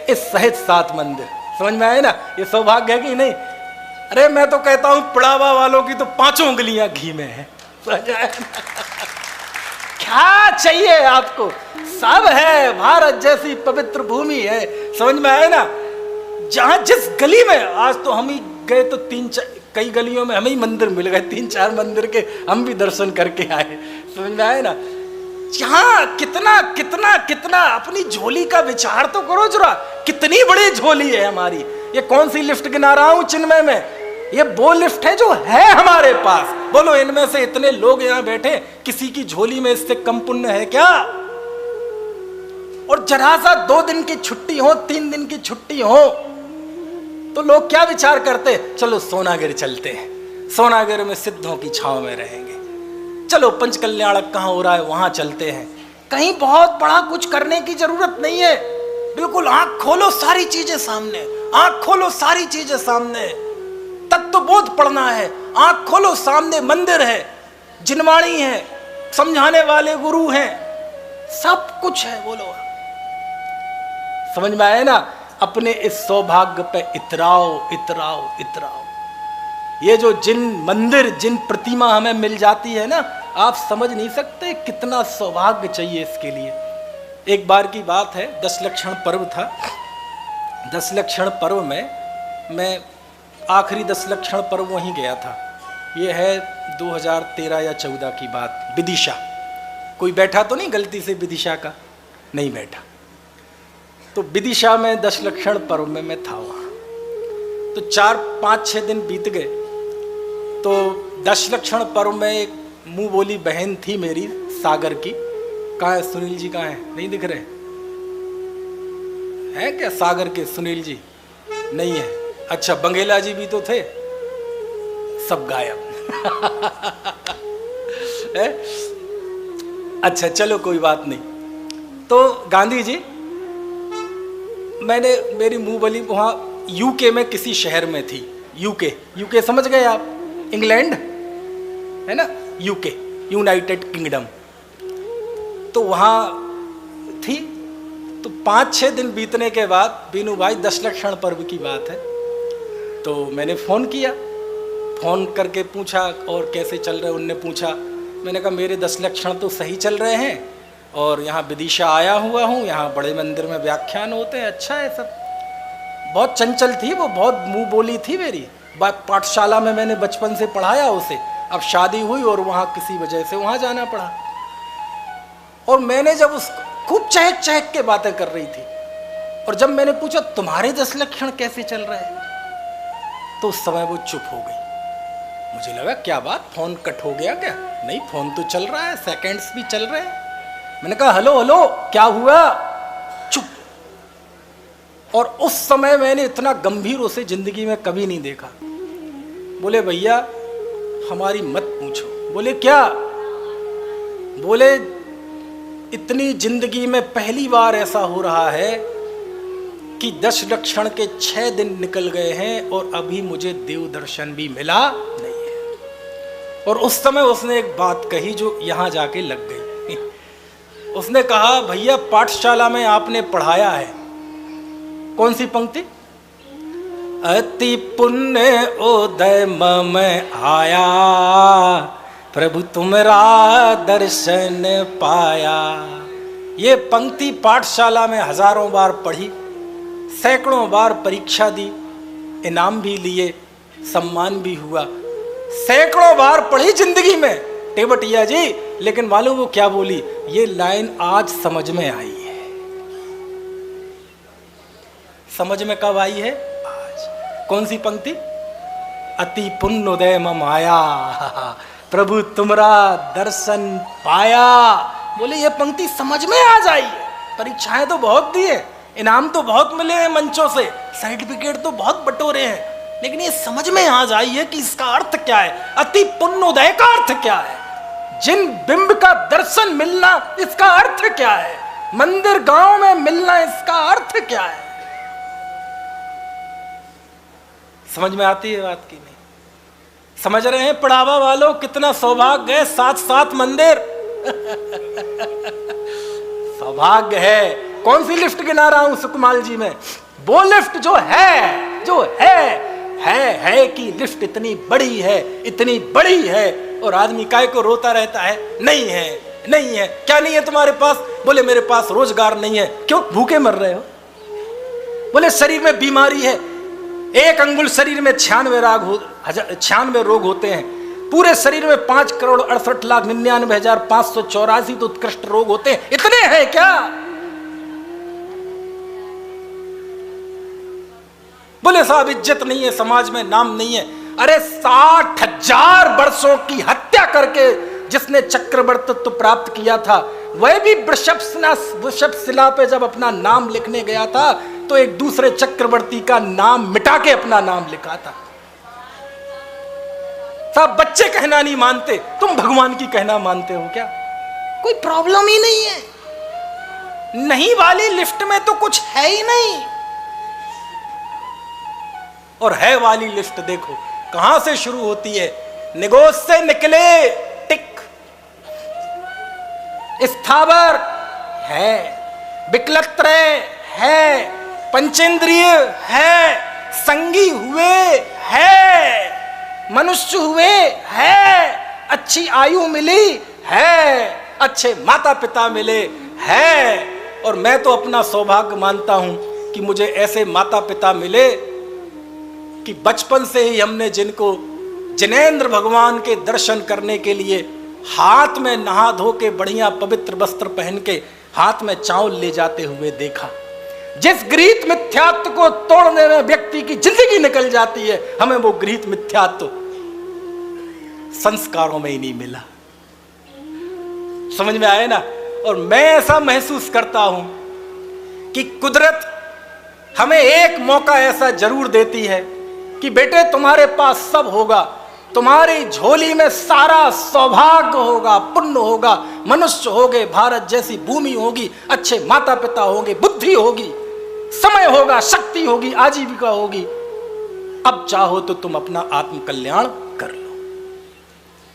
इस सहित 7 मंदिर। समझ में आए ना? ये सौभाग्य है कि नहीं? अरे मैं तो कहता हूं पड़ावा वालों की तो 5 उंगलियां घी में है। क्या चाहिए आपको? सब है, भारत जैसी पवित्र भूमि है। समझ में आए ना? जहां जिस गली में, आज तो हम ही गए तो 3-4 कई गलियों में हमें ही मंदिर मिल गए, 3-4 मंदिर के हम भी दर्शन करके आए। समझ में आए ना? जहां कितना कितना कितना अपनी झोली का विचार तो करो जरा, कितनी बड़ी झोली है हमारी। ये कौन सी लिफ्ट गिना रहा हूं चिन्मय में? ये वो लिफ्ट है जो है हमारे पास। बोलो इनमें से इतने लोग यहां बैठे, किसी की झोली में इससे कम पुण्य है क्या? और जरा सा 2 दिन की छुट्टी हो, 3 दिन की छुट्टी हो तो लोग क्या विचार करते? चलो सोनागिर चलते हैं, सोनागिर में सिद्धों की छांव में रहेंगे, चलो पंचकल्याणक कहां हो रहा है वहां चलते हैं। कहीं बहुत बड़ा कुछ करने की जरूरत नहीं है। बिल्कुल आंख खोलो, सारी चीजें सामने, आंख खोलो, सारी चीजें सामने। तत्वबोध पढ़ना है, आंख खोलो, सामने मंदिर है, जिनवाणी है, समझाने वाले गुरु हैं, सब कुछ है। बोलो समझ में आए ना? अपने इस सौभाग्य पे इतराओ इतराओ इतराओ। ये जो जिन मंदिर, जिन प्रतिमा हमें मिल जाती है ना, आप समझ नहीं सकते कितना सौभाग्य चाहिए इसके लिए। एक बार की बात है, 10 लक्षण पर्व था। 10 लक्षण पर्व में मैं आखिरी 10 लक्षण पर्व वहीं गया था। ये है 2013 या 14 की बात। विदिशा कोई बैठा तो नहीं गलती से? विदिशा का नहीं बैठा। तो विदिशा में 10 लक्षण पर्व में मैं था वहाँ। तो 4-5-6 दिन बीत गए। तो 10 लक्षण पर्व में एक मुंह बोली बहन थी मेरी, सागर की। कहाँ है सुनील जी? कहाँ है? नहीं दिख रहे हैं क्या सागर के सुनील जी? नहीं है। अच्छा, बंगेला जी भी तो थे, सब गायब। अच्छा चलो कोई बात नहीं। तो गांधी जी, मेरी मुंह बोली वहाँ यूके में किसी शहर में थी। यूके समझ गए आप? इंग्लैंड है ना, यूके, यूनाइटेड किंगडम। तो वहाँ थी। तो 5-6 दिन बीतने के बाद, बीनू भाई 10 लक्षण पर्व की बात है, तो मैंने फ़ोन किया। फ़ोन करके पूछा और कैसे चल रहे? उनने पूछा। मैंने कहा मेरे 10 लक्षण तो सही चल रहे हैं और यहाँ विदिशा आया हुआ हूँ, यहाँ बड़े मंदिर में व्याख्यान होते हैं, अच्छा है सब। बहुत चंचल थी वो, बहुत मुँह बोली थी मेरी। पाठशाला में मैंने बचपन से पढ़ाया उसे, अब शादी हुई और वहाँ किसी वजह से वहाँ जाना पड़ा। और मैंने जब उसको खूब चहक चहक के बातें कर रही थी, और जब मैंने पूछा तुम्हारे 10 लक्षण कैसे चल रहे हैं, तो उस समय वो चुप हो गई। मुझे लगा क्या बात, फोन कट हो गया क्या? नहीं, फोन तो चल रहा है, सेकंड्स भी चल रहे हैं। मैंने कहा हेलो हेलो क्या हुआ? चुप। और उस समय मैंने इतना गंभीर उसे जिंदगी में कभी नहीं देखा। बोले भैया हमारी मत पूछो। बोले क्या? बोले इतनी जिंदगी में पहली बार ऐसा हो रहा है कि 10 लक्षण के 6 दिन निकल गए हैं और अभी मुझे देव दर्शन भी मिला नहीं है। और उस समय उसने एक बात कही जो यहाँ जाके लग गई। उसने कहा भैया पाठशाला में आपने पढ़ाया है, कौन सी पंक्ति? अति पुण्य उदय मम आया, प्रभु तुमरा दर्शन पाया। ये पंक्ति पाठशाला में हजारों बार पढ़ी, सैकड़ों बार परीक्षा दी, इनाम भी लिए, सम्मान भी हुआ, सैकड़ों बार पढ़ी जिंदगी में टेबटिया जी। लेकिन मालूम वो क्या बोली? ये लाइन आज समझ में आई है। समझ में कब आई है? आज। कौन सी पंक्ति? अति पुण्य उदय मम आया, प्रभु तुमरा दर्शन पाया। बोले ये पंक्ति समझ में आ जाई है। परीक्षाएं तो बहुत दी है, इनाम तो बहुत मिले हैं मंचों से, सर्टिफिकेट तो बहुत बटोरे हैं, लेकिन ये समझ में आ जाई है कि इसका अर्थ क्या है। अति पुण्य उदय का अर्थ क्या है? जिन बिंब का दर्शन मिलना, इसका अर्थ क्या है? मंदिर गांव में मिलना, इसका अर्थ क्या है? समझ में आती है बात की? नहीं समझ रहे हैं पढ़ावा वालों? कितना सौभाग्य है, साथ साथ मंदिर। सौभाग्य है। कौन सी लिफ्ट गिना रहा हूं सुकमाल जी में? वो लिफ्ट जो है कि लिफ्ट इतनी बड़ी है, इतनी बड़ी है, और आदमी काय को रोता रहता है, नहीं है, नहीं है। क्या नहीं है तुम्हारे पास? बोले मेरे पास रोजगार नहीं है। क्यों भूखे मर रहे हो? बोले शरीर में बीमारी है, एक अंगुल शरीर में 96 रोग होते हैं, पूरे शरीर में 5,68,99,584 तो उत्कृष्ट रोग होते हैं। इतने हैं क्या? बोले साहब इज्जत नहीं है, समाज में नाम नहीं है। अरे 60,000 वर्षों की हत्या करके जिसने चक्रवर्तित्व प्राप्त किया था, वह भी वृषभ शिला पे जब अपना नाम लिखने गया था तो एक दूसरे चक्रवर्ती का नाम मिटा के अपना नाम लिखा था। साहब बच्चे कहना नहीं मानते, तुम भगवान की कहना मानते हो क्या? कोई प्रॉब्लम ही नहीं है। नहीं वाली लिफ्ट में तो कुछ है ही नहीं, और है वाली लिफ्ट देखो कहां से शुरू होती है। निगोज से निकले टिक, स्थावर है, विकलत्र है, पंचेंद्रिय है, संगी हुए है, मनुष्य हुए है, अच्छी आयु मिली है, अच्छे माता पिता मिले है। और मैं तो अपना सौभाग्य मानता हूं कि मुझे ऐसे माता पिता मिले कि बचपन से ही हमने जिनको जिनेंद्र भगवान के दर्शन करने के लिए हाथ में नहा धो के बढ़िया पवित्र वस्त्र पहन के हाथ में चावल ले जाते हुए देखा। जिस गृहीत मिथ्यात्व को तोड़ने में व्यक्ति की जिंदगी निकल जाती है, हमें वो गृहीत मिथ्यात्व संस्कारों में ही नहीं मिला। समझ में आया ना? और मैं ऐसा महसूस करता हूं कि कुदरत हमें एक मौका ऐसा जरूर देती है कि बेटे तुम्हारे पास सब होगा, तुम्हारी झोली में सारा सौभाग्य होगा, पुण्य होगा, मनुष्य होगे, भारत जैसी भूमि होगी, अच्छे माता पिता होंगे, बुद्धि होगी, समय होगा, शक्ति होगी, आजीविका होगी। अब चाहो तो तुम अपना आत्म कल्याण कर लो।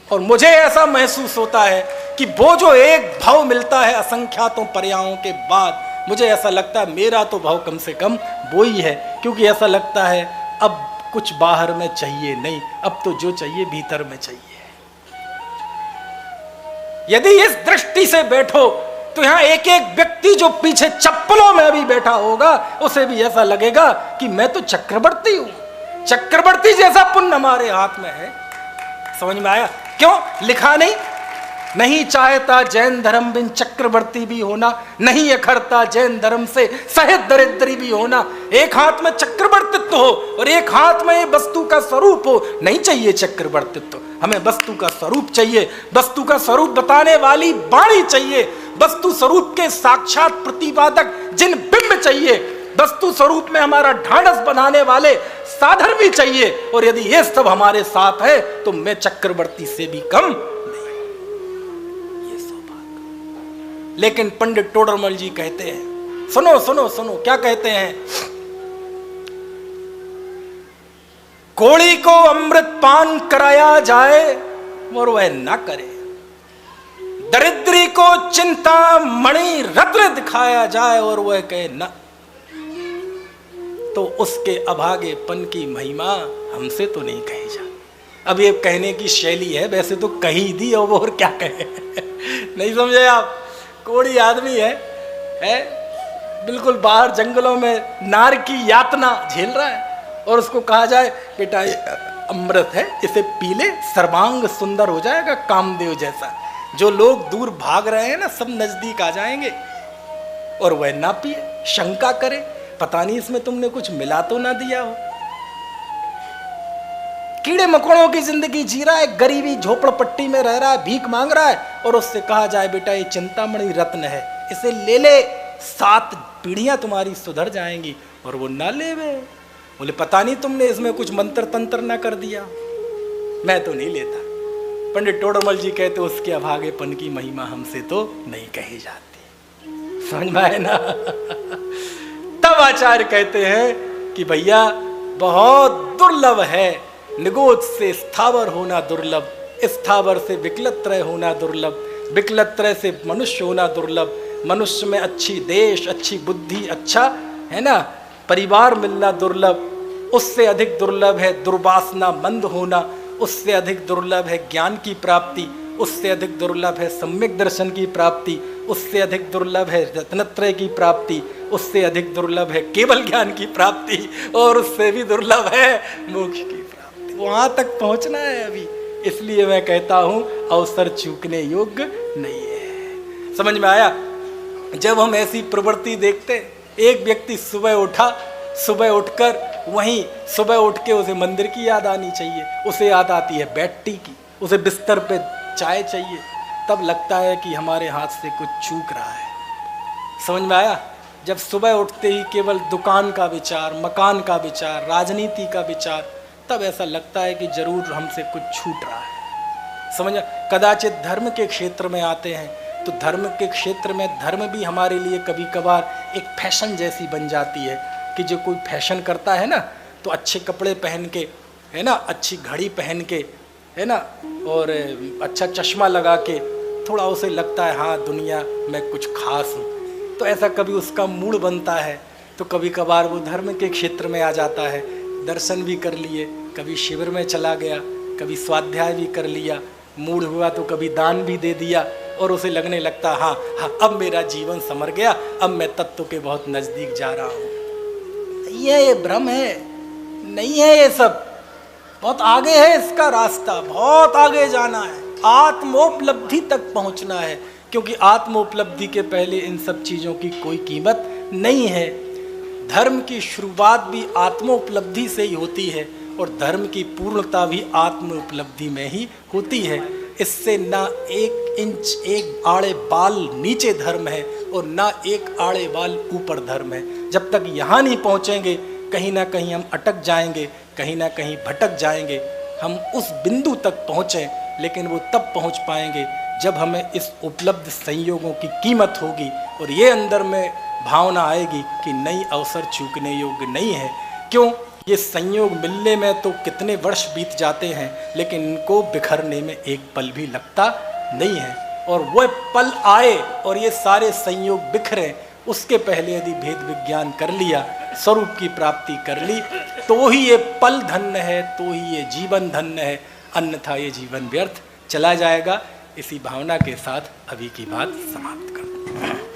और मुझे ऐसा महसूस होता है कि वो जो एक भाव मिलता है असंख्यातों पर्यायों के बाद, मुझे ऐसा लगता है मेरा तो भाव कम से कम वो ही है। क्योंकि ऐसा लगता है अब कुछ बाहर में चाहिए नहीं, अब तो जो चाहिए भीतर में चाहिए। यदि इस दृष्टि से बैठो तो यहां एक एक व्यक्ति जो पीछे चप्पलों में भी बैठा होगा, उसे भी ऐसा लगेगा कि मैं तो चक्रवर्ती हूं। चक्रवर्ती जैसा पुण्य हमारे हाथ में है। समझ में आया? क्यों लिखा नहीं चाहता जैन धर्म बिन चक्रवर्ती भी होना, नहीं अखरता जैन धर्म से सहित दरिद्री भी होना। एक हाथ में चक्रवर्तित्व हो और एक हाथ में ये वस्तु का स्वरूप हो। नहीं चाहिए चक्रवर्तित्व, हमें वस्तु का स्वरूप चाहिए। वस्तु का स्वरूप बताने वाली वाणी चाहिए, वस्तु स्वरूप के साक्षात प्रतिपादक जिन बिंब चाहिए, वस्तु स्वरूप में हमारा ढांढस बनाने वाले साधन भी चाहिए। और यदि ये सब हमारे साथ है तो मैं चक्रवर्ती से भी कम नहीं। ये सौभाग्य। लेकिन पंडित टोडरमल जी कहते हैं, सुनो सुनो सुनो, क्या कहते हैं? कोड़ी को अमृत पान कराया जाए और वह ना करे, दरिद्री को चिंता मणि रत्न दिखाया जाए और वह कहे ना। तो उसके अभागेपन की महिमा हमसे तो नहीं कही जा। अब ये कहने की शैली है, वैसे तो कही दी और क्या कहे नहीं समझे आप। कोड़ी आदमी है बिल्कुल बाहर जंगलों में नार की यातना झेल रहा है और उसको कहा जाए बेटा अमृत है, इसे पी ले, सर्वांग सुंदर हो जाएगा कामदेव जैसा। जो लोग दूर भाग रहे हैं ना, सब नजदीक आ जाएंगे। और वह ना पिए, शंका करे पता नहीं इसमें तुमने कुछ मिला तो ना दिया हो। कीड़े मकोड़ों की जिंदगी जी रहा है, गरीबी झोपड़पट्टी में रह रहा है, भीख मांग रहा है, और उससे कहा जाए बेटा ये चिंतामणि रत्न है, इसे ले ले, 7 पीढ़ियां तुम्हारी सुधर जाएंगी। और वो ना ले वे, बोले पता नहीं तुमने इसमें कुछ मंत्र तंत्र ना कर दिया। मैं तो नहीं लेता। पंडित टोडरमल जी कहते उसके अभागेपन की महिमा हमसे तो नहीं कही जाती। समझ में आए ना। तब आचार्य कहते हैं कि भैया बहुत दुर्लभ है, निगोद से स्थावर होना दुर्लभ, स्थावर से विकलत्रय होना दुर्लभ, विकलत्रय से मनुष्य होना दुर्लभ, मनुष्य में अच्छी देश, अच्छी बुद्धि, अच्छा है ना परिवार मिलना दुर्लभ, उससे अधिक दुर्लभ है दुर्वासना मंद होना, उससे अधिक दुर्लभ है ज्ञान की प्राप्ति, उससे अधिक दुर्लभ है सम्यक दर्शन की प्राप्ति, उससे अधिक दुर्लभ है रत्नत्रय की प्राप्ति, उससे अधिक दुर्लभ है केवल ज्ञान की प्राप्ति, और उससे भी दुर्लभ है मोक्ष की प्राप्ति। वहां तक पहुंचना है अभी। इसलिए मैं कहता हूं अवसर चूकने योग्य नहीं है। समझ में आया। जब हम ऐसी प्रवृत्ति देखते, एक व्यक्ति सुबह उठा, सुबह उठकर वहीं सुबह उठ के उसे मंदिर की याद आनी चाहिए, उसे याद आती है बेड टी की, उसे बिस्तर पे चाय चाहिए, तब लगता है कि हमारे हाथ से कुछ चूक रहा है। समझ में आया। जब सुबह उठते ही केवल दुकान का विचार, मकान का विचार, राजनीति का विचार, तब ऐसा लगता है कि जरूर हमसे कुछ छूट रहा है। समझ। कदाचित धर्म के क्षेत्र में आते हैं तो धर्म के क्षेत्र में धर्म भी हमारे लिए कभी कभार एक फैशन जैसी बन जाती है कि जो कोई फैशन करता है ना, तो अच्छे कपड़े पहन के, है ना, अच्छी घड़ी पहन के, है ना, और अच्छा चश्मा लगा के, थोड़ा उसे लगता है हाँ दुनिया में कुछ खास हूँ, तो ऐसा कभी उसका मूड बनता है। तो कभी कभार वो धर्म के क्षेत्र में आ जाता है, दर्शन भी कर लिए, कभी शिविर में चला गया, कभी स्वाध्याय भी कर लिया, मूड हुआ तो कभी दान भी दे दिया, और उसे लगने लगता हाँ अब मेरा जीवन संवर गया, अब मैं तत्व के बहुत नज़दीक जा रहा हूँ। ये भ्रम है, नहीं है ये सब, बहुत आगे है इसका रास्ता, बहुत आगे जाना है, आत्मोपलब्धि तक पहुंचना है, क्योंकि आत्मोपलब्धि के पहले इन सब चीज़ों की कोई कीमत नहीं है। धर्म की शुरुआत भी आत्मोपलब्धि से ही होती है और धर्म की पूर्णता भी आत्मोपलब्धि में ही होती है। इससे ना 1 इंच एक आड़े बाल नीचे धर्म है और ना एक आड़े बाल ऊपर धर्म है। जब तक यहाँ नहीं पहुँचेंगे कहीं ना कहीं हम अटक जाएंगे, कहीं ना कहीं भटक जाएंगे। हम उस बिंदु तक पहुँचें, लेकिन वो तब पहुँच पाएंगे जब हमें इस उपलब्ध संयोगों की कीमत होगी और ये अंदर में भावना आएगी कि नई अवसर चूकने योग्य नहीं है। क्यों? ये संयोग मिलने में तो कितने वर्ष बीत जाते हैं, लेकिन इनको बिखरने में एक पल भी लगता नहीं है। और वह पल आए और ये सारे संयोग बिखरे, उसके पहले यदि भेद विज्ञान कर लिया, स्वरूप की प्राप्ति कर ली, तो ही ये पल धन्य है, तो ही ये जीवन धन्य है, अन्यथा ये जीवन व्यर्थ चला जाएगा। इसी भावना के साथ अभी की बात समाप्त कर दूं।